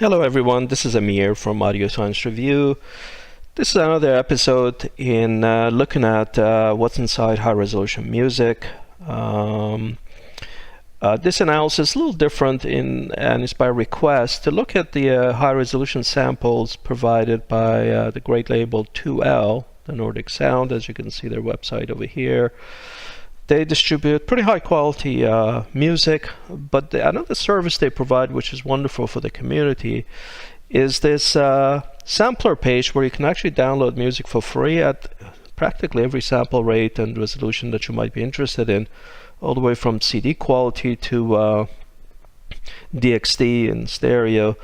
Hello everyone, this is Amir from Audio Science Review. This is another episode in looking at what's inside high-resolution music. This analysis is a little different and it's by request to look at the high-resolution samples provided by the great label 2L, the Nordic Sound. As you can see their website over here. They distribute pretty high quality music, but another service they provide, which is wonderful for the community, is this sampler page where you can actually download music for free at practically every sample rate and resolution that you might be interested in, all the way from CD quality to DXT and stereo,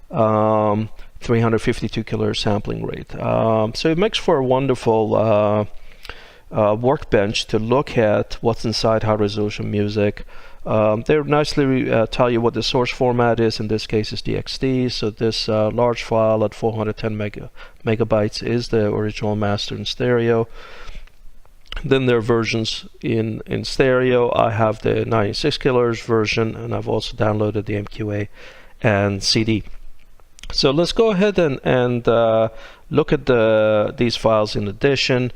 352 kHz sampling rate. So it makes for a wonderful workbench to look at what's inside high-resolution music. They nicely tell you what the source format is. In this case, it's DXT. So this large file at 410 megabytes is the original master in stereo. Then there are versions in stereo. I have the 96 kHz version, and I've also downloaded the MQA and CD. So let's go ahead and look at these files in addition.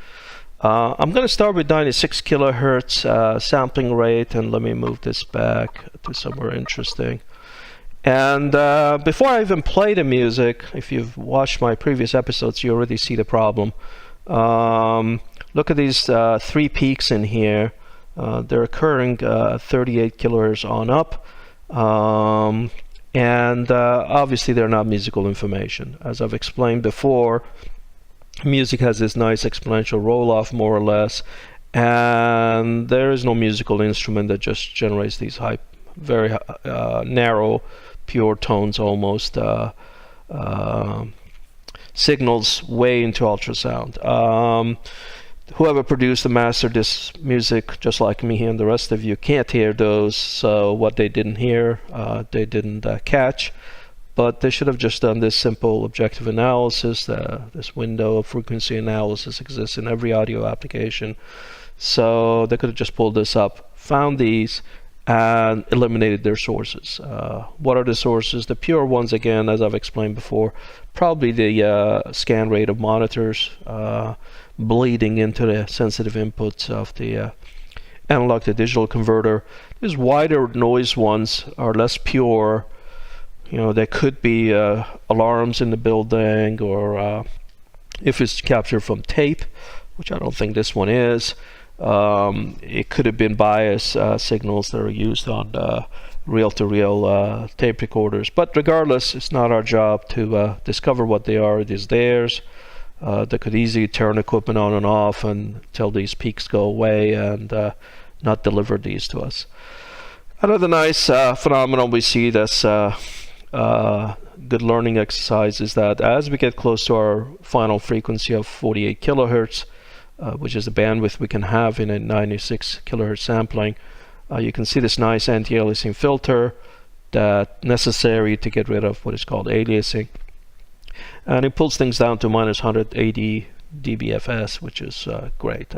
I'm going to start with 96 kilohertz sampling rate, and let me move this back to somewhere interesting. And before I even play the music, if you've watched my previous episodes, you already see the problem. Look at these three peaks in here. They're occurring 38 kilohertz on up. And obviously they're not musical information. As I've explained before, music has this nice exponential roll-off, more or less, and there is no musical instrument that just generates these very narrow, pure tones, almost signals way into ultrasound. Whoever produced and mastered this music, just like me and the rest of you, can't hear those, so what they didn't hear, they didn't catch. But they should have just done this simple objective analysis. This window of frequency analysis exists in every audio application. So they could have just pulled this up, found these, and eliminated their sources. What are the sources? The pure ones, again, as I've explained before, probably the scan rate of monitors bleeding into the sensitive inputs of the analog to digital converter. These wider noise ones are less pure. You know, there could be alarms in the building, or if it's captured from tape, which I don't think this one is, it could have been bias signals that are used on reel-to-reel tape recorders. But regardless, it's not our job to discover what they are. It is theirs. They could easily turn equipment on and off until these peaks go away and not deliver these to us. Another nice phenomenon we see that's good learning exercise is that as we get close to our final frequency of 48 kilohertz, which is the bandwidth we can have in a 96 kilohertz sampling, you can see this nice anti-aliasing filter that's necessary to get rid of what is called aliasing. And it pulls things down to minus 180 dBFS, which is great.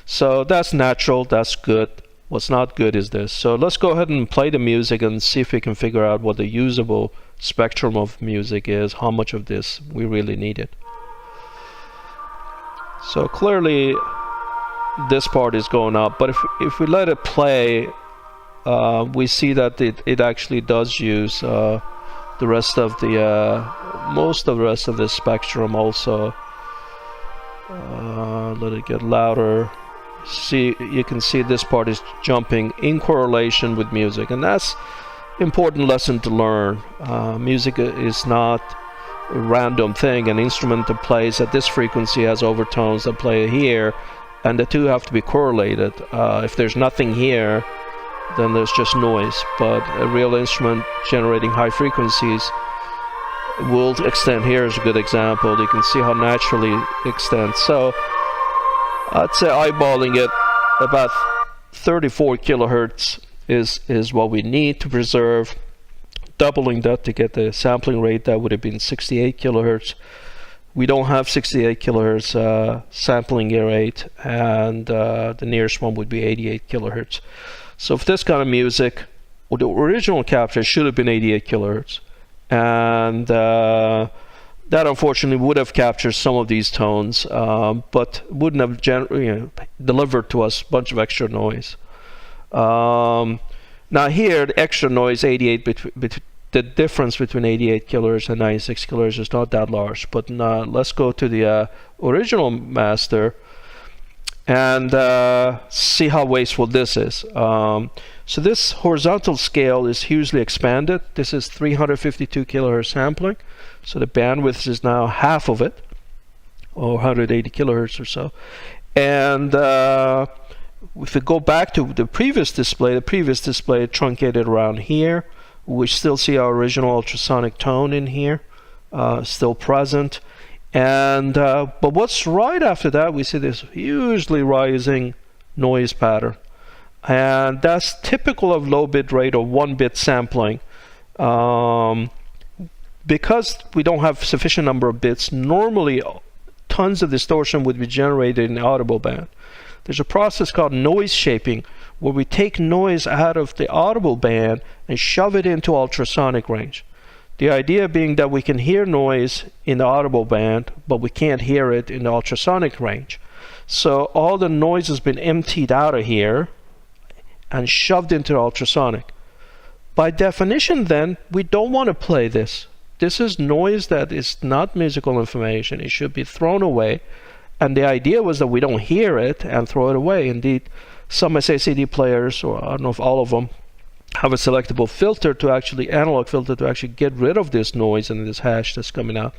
So that's natural, that's good. What's not good is this. So let's go ahead and play the music and see if we can figure out what the usable spectrum of music is, how much of this we really needed. So clearly this part is going up, but if we let it play, we see that it actually does use the rest of the most of the rest of the spectrum also. Let it get louder. See, you can see this part is jumping in correlation with music, and that's important lesson to learn. Music is not a random thing. An instrument that plays at this frequency has overtones that play here, and the two have to be correlated. If there's nothing here, then there's just noise, but a real instrument generating high frequencies will extend. Here is a good example. You can see how naturally it extends. So I'd say eyeballing it, about 34 kilohertz is what we need to preserve. Doubling that to get the sampling rate, that would have been 68 kilohertz. We don't have 68 kilohertz sampling rate, and the nearest one would be 88 kilohertz. So for this kind of music, well, the original capture should have been 88 kilohertz. and that unfortunately would have captured some of these tones, but wouldn't have delivered to us a bunch of extra noise. Now here, the extra noise, 88 the difference between 88 kilohertz and 96 kilohertz is not that large. But let's go to the original master and see how wasteful this is. So this horizontal scale is hugely expanded. This is 352 kilohertz sampling. So the bandwidth is now half of it, or 180 kilohertz or so. And if we go back to the previous display truncated around here. We still see our original ultrasonic tone in here, still present. And but what's right after that, we see this hugely rising noise pattern. And that's typical of low bit rate or 1-bit sampling. Because we don't have sufficient number of bits, normally tons of distortion would be generated in the audible band. There's a process called noise shaping, where we take noise out of the audible band and shove it into ultrasonic range. The idea being that we can hear noise in the audible band, but we can't hear it in the ultrasonic range. So all the noise has been emptied out of here and shoved into the ultrasonic. By definition then, we don't want to play this. This is noise that is not musical information. It should be thrown away. And the idea was that we don't hear it and throw it away. Indeed, some SACD players, or I don't know if all of them, have a selectable filter to actually, analog filter to actually get rid of this noise and this hash that's coming out.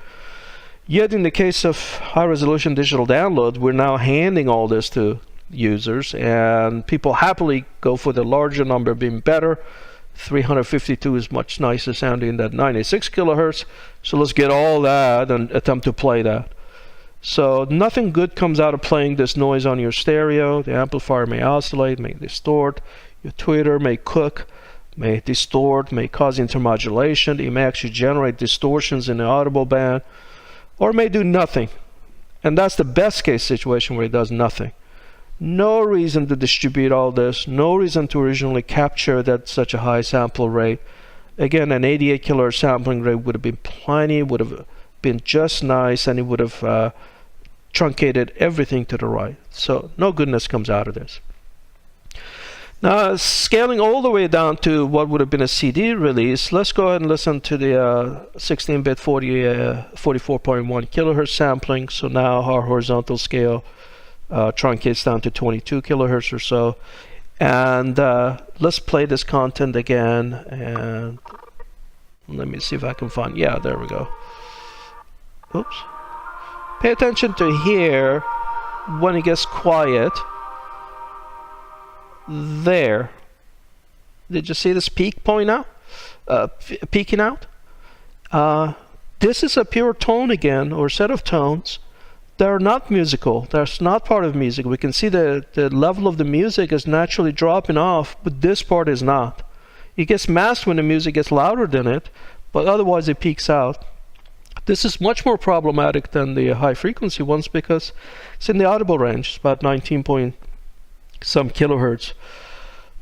Yet in the case of high resolution digital download, we're now handing all this to users, and people happily go for the larger number being better. 352 is much nicer sounding than 96 kilohertz. So let's get all that and attempt to play that. So nothing good comes out of playing this noise on your stereo. The amplifier may oscillate, may distort. Your tweeter may cook, may distort, may cause intermodulation. It may actually generate distortions in the audible band, or may do nothing. And that's the best case situation, where it does nothing. No reason to distribute all this. No reason to originally capture that such a high sample rate. Again, an 88 kilohertz sampling rate would have been plenty, would have been just nice, and it would have truncated everything to the right. So no goodness comes out of this. Now, scaling all the way down to what would have been a CD release, let's go ahead and listen to the 16-bit 44.1 kilohertz sampling. So now our horizontal scale truncates down to 22 kilohertz or so. And let's play this content again. And let me see if I can find, yeah, there we go. Oops. Pay attention to here when it gets quiet. There. Did you see this peak point out? Peeking out? This is a pure tone again, or set of tones. They're not musical. That's not part of music. We can see the level of the music is naturally dropping off, but this part is not. It gets masked when the music gets louder than it, but otherwise it peaks out. This is much more problematic than the high frequency ones because it's in the audible range. It's about 19 point some kilohertz.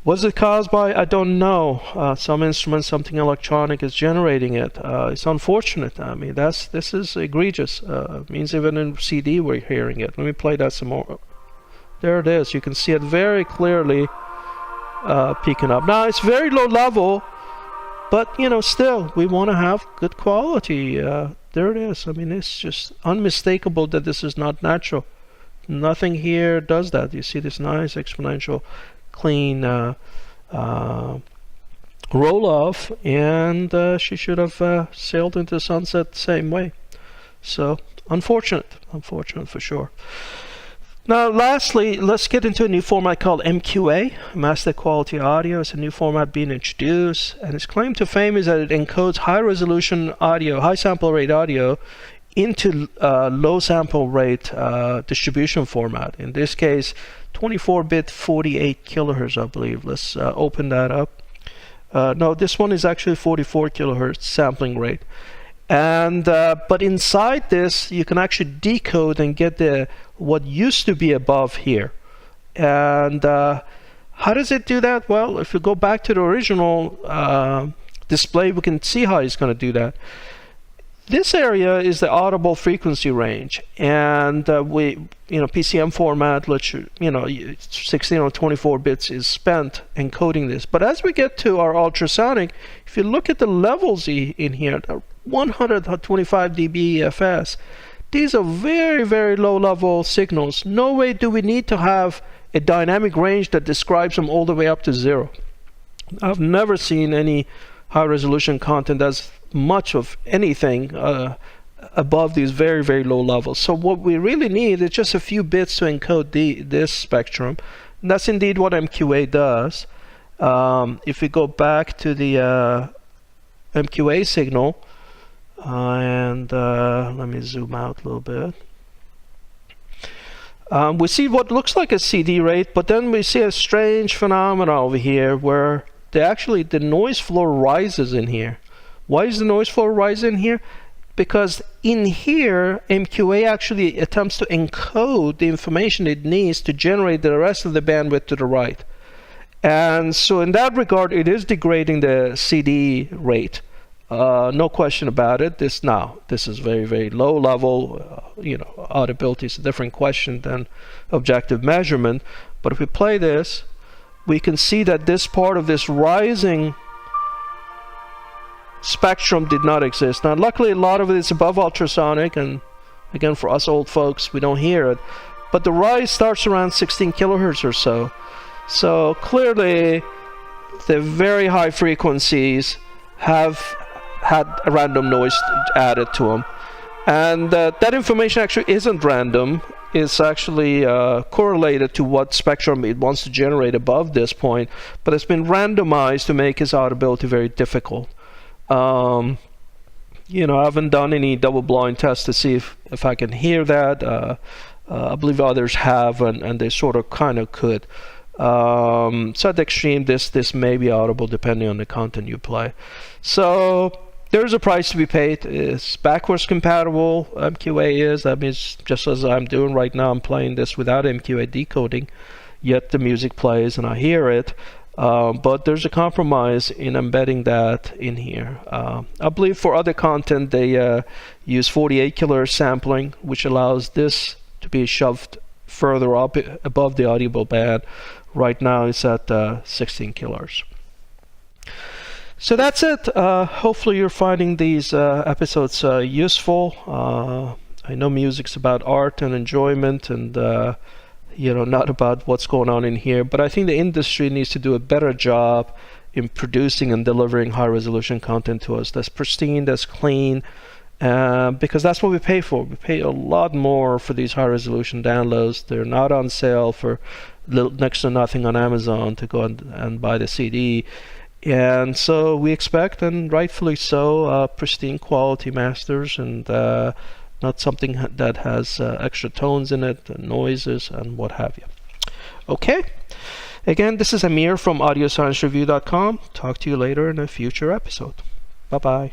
Was it caused by? I don't know. Some instrument, something electronic is generating it. It's unfortunate. I mean, this is egregious. Means even in CD we're hearing it. Let me play that some more. There it is. You can see it very clearly peaking up. Now it's very low level, but you know, still we want to have good quality. There it is. I mean, it's just unmistakable that this is not natural. Nothing here does that. You see this nice exponential clean roll off, and she should have sailed into the sunset the same way. So unfortunate for sure. Now lastly, let's get into a new format called MQA, Master Quality Audio. It's a new format being introduced, and its claim to fame is that it encodes high resolution audio, high sample rate audio into low sample rate distribution format. In this case, 24-bit 48 kilohertz, I believe. Let's open that up. No, this one is actually 44 kilohertz sampling rate. And but inside this, you can actually decode and get the what used to be above here. And how does it do that? Well, if you go back to the original display, we can see how he's going to do that. This area is the audible frequency range, and PCM format, which 16 or 24 bits is spent encoding this. But as we get to our ultrasonic, if you look at the levels in here, 125 dB EFS, these are very, very low level signals. No way do we need to have a dynamic range that describes them all the way up to 0. I've never seen any high resolution content as much of anything above these very, very low levels. So what we really need is just a few bits to encode this spectrum. And that's indeed what MQA does. If we go back to the MQA signal, and let me zoom out a little bit. We see what looks like a CD rate, but then we see a strange phenomenon over here where the noise floor rises in here. Why is the noise floor rising here? Because in here, MQA actually attempts to encode the information it needs to generate the rest of the bandwidth to the right. And so in that regard, it is degrading the CD rate. No question about it. This is very, very low level. Audibility is a different question than objective measurement. But if we play this, we can see that this part of this rising spectrum did not exist. Now luckily a lot of it is above ultrasonic, and again, for us old folks, we don't hear it, but the rise starts around 16 kilohertz or so. So clearly the very high frequencies have had a random noise added to them, and that information actually isn't random. It's actually correlated to what spectrum it wants to generate above this point, but it's been randomized to make his audibility very difficult. I haven't done any double-blind tests to see if I can hear that. I believe others have, and they sort of kind of could. So at the extreme, this may be audible depending on the content you play. So there's a price to be paid. It's backwards compatible. MQA is. That means just as I'm doing right now, I'm playing this without MQA decoding, yet the music plays and I hear it. But there's a compromise in embedding that in here. I believe for other content they use 48 kilohertz sampling, which allows this to be shoved further up above the audible band. Right now it's at 16 kilohertz. So that's it. Hopefully you're finding these episodes useful. I know music's about art and enjoyment, and not about what's going on in here, but I think the industry needs to do a better job in producing and delivering high resolution content to us that's pristine, that's clean, because that's what we pay for. We pay a lot more for these high resolution downloads. They're not on sale for next to nothing on Amazon to go and buy the CD. And so we expect, and rightfully so, pristine quality masters, and not something that has extra tones in it, and noises, and what have you. Okay. Again, this is Amir from AudioscienceReview.com. Talk to you later in a future episode. Bye-bye.